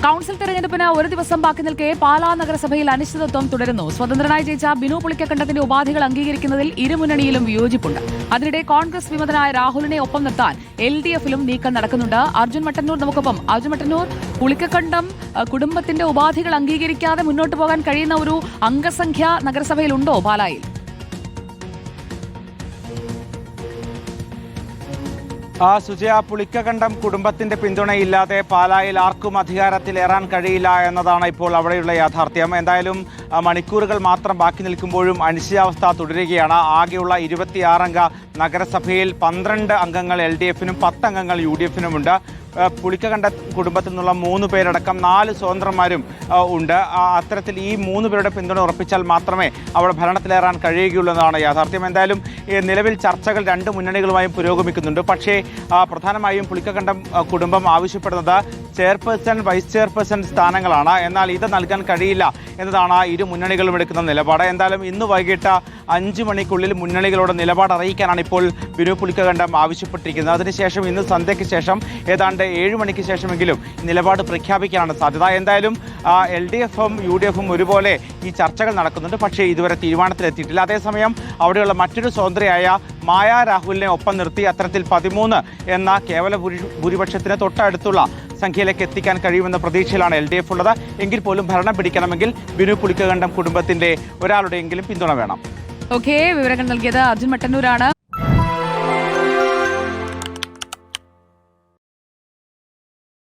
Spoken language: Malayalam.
കൗൺസിൽ തെരഞ്ഞെടുപ്പിന് ഒരു ദിവസം ബാക്കി നിൽക്കെ പാലാ നഗരസഭയിൽ അനിശ്ചിതത്വം തുടരുന്നു. സ്വതന്ത്രനായി ജയിച്ച ബിനു പുളിക്കക്കണ്ടത്തിന്റെ ഉപാധികൾ അംഗീകരിക്കുന്നതിൽ ഇരുമുന്നണിയിലും വിയോജിപ്പുണ്ട്. അതിനിടെ കോൺഗ്രസ് വിമതനായ രാഹുലിനെ ഒപ്പം നിർത്താൻ LDF-ലും നീക്കം നടക്കുന്നുണ്ട്. അർജുൻ മട്ടന്നൂർ നമുക്കൊപ്പം. അർജുൻ മട്ടന്നൂർ, പുളിക്കക്കണ്ടം കുടുംബത്തിന്റെ ഉപാധികൾ അംഗീകരിക്കാതെ മുന്നോട്ട് പോകാൻ കഴിയുന്ന ഒരു അംഗസംഖ്യ നഗരസഭയിലുണ്ടോ പാലായിൽ? സുജയ, പുളിക്കകണ്ടം കുടുംബത്തിന്റെ പിന്തുണയില്ലാതെ പാലായിൽ ആർക്കും അധികാരത്തിലേറാൻ കഴിയില്ല എന്നതാണ് ഇപ്പോൾ അവിടെയുള്ള യാഥാർത്ഥ്യം. എന്തായാലും മണിക്കൂറുകൾ മാത്രം ബാക്കി നിൽക്കുമ്പോഴും അനിശ്ചിതാവസ്ഥ തുടരുകയാണ്. ആകെയുള്ള 26 അംഗ നഗരസഭയിൽ 12 അംഗങ്ങൾ LDF-നും 10 അംഗങ്ങൾ UDF-നുമുണ്ട്. പുളിക്കകണ്ട കുടുംബത്തിൽ നിന്നുള്ള 3 പേരടക്കം 4 സ്വതന്ത്രന്മാരും ഉണ്ട്. അത്തരത്തിൽ ഈ 3 പേരുടെ പിന്തുണ ഉറപ്പിച്ചാൽ മാത്രമേ അവിടെ ഭരണത്തിലേറാൻ കഴിയുകയുള്ളൂ എന്നതാണ് യാഥാർത്ഥ്യം. എന്തായാലും നിലവിൽ ചർച്ചകൾ 2 മുന്നണികളുമായും പുരോഗമിക്കുന്നുണ്ട്. പക്ഷേ പ്രധാനമായും പുളിക്കകണ്ടം കുടുംബം ആവശ്യപ്പെടുന്നത് ചെയർപേഴ്സൺ, വൈസ് ചെയർപേഴ്സൺ സ്ഥാനങ്ങളാണ്. എന്നാൽ ഇത് നൽകാൻ കഴിയില്ല എന്നതാണ് ഇരു മുന്നണികളും എടുക്കുന്ന നിലപാട്. എന്തായാലും ഇന്ന് വൈകിട്ട് 5 മണിക്കുള്ളിൽ മുന്നണികളോട് നിലപാട് അറിയിക്കാനാണ് ഇപ്പോൾ ബിനു പുളിക്കകണ്ടം ആവശ്യപ്പെട്ടിരിക്കുന്നത്. അതിനുശേഷം ഇന്ന് സന്ധ്യയ്ക്ക് ശേഷം ഏതാണ്ട് 7 മണിക്ക് ശേഷമെങ്കിലും നിലപാട് പ്രഖ്യാപിക്കാനാണ് സാധ്യത. എന്തായാലും LDF-ഉം UDF-ഉം ഒരുപോലെ ഈ ചർച്ചകൾ നടക്കുന്നുണ്ട്. പക്ഷേ ഇതുവരെ തീരുമാനത്തിലെത്തിയിട്ടില്ല. അതേസമയം അവിടെയുള്ള മറ്റൊരു സ്വതന്ത്രയായ മായ രാഹുലിനെ ഒപ്പം നിർത്തി അത്തരത്തിൽ 13 എന്ന കേവല ഭൂരിപക്ഷത്തിന് തൊട്ടടുത്തുള്ള സംഖ്യയിലേക്ക് എത്തിക്കാൻ കഴിയുമെന്ന പ്രതീക്ഷയിലാണ് LDF ഉള്ളത്. എങ്കിൽ പോലും ഭരണം പിടിക്കണമെങ്കിൽ ബിനു പുളിക്കകണ്ടം കുടുംബത്തിന്റെ ഒരാളുടെയെങ്കിലും പിന്തുണ വേണം. വിവരങ്ങൾ നൽകിയത് അർജുൻ മട്ടന്നൂരാണ്.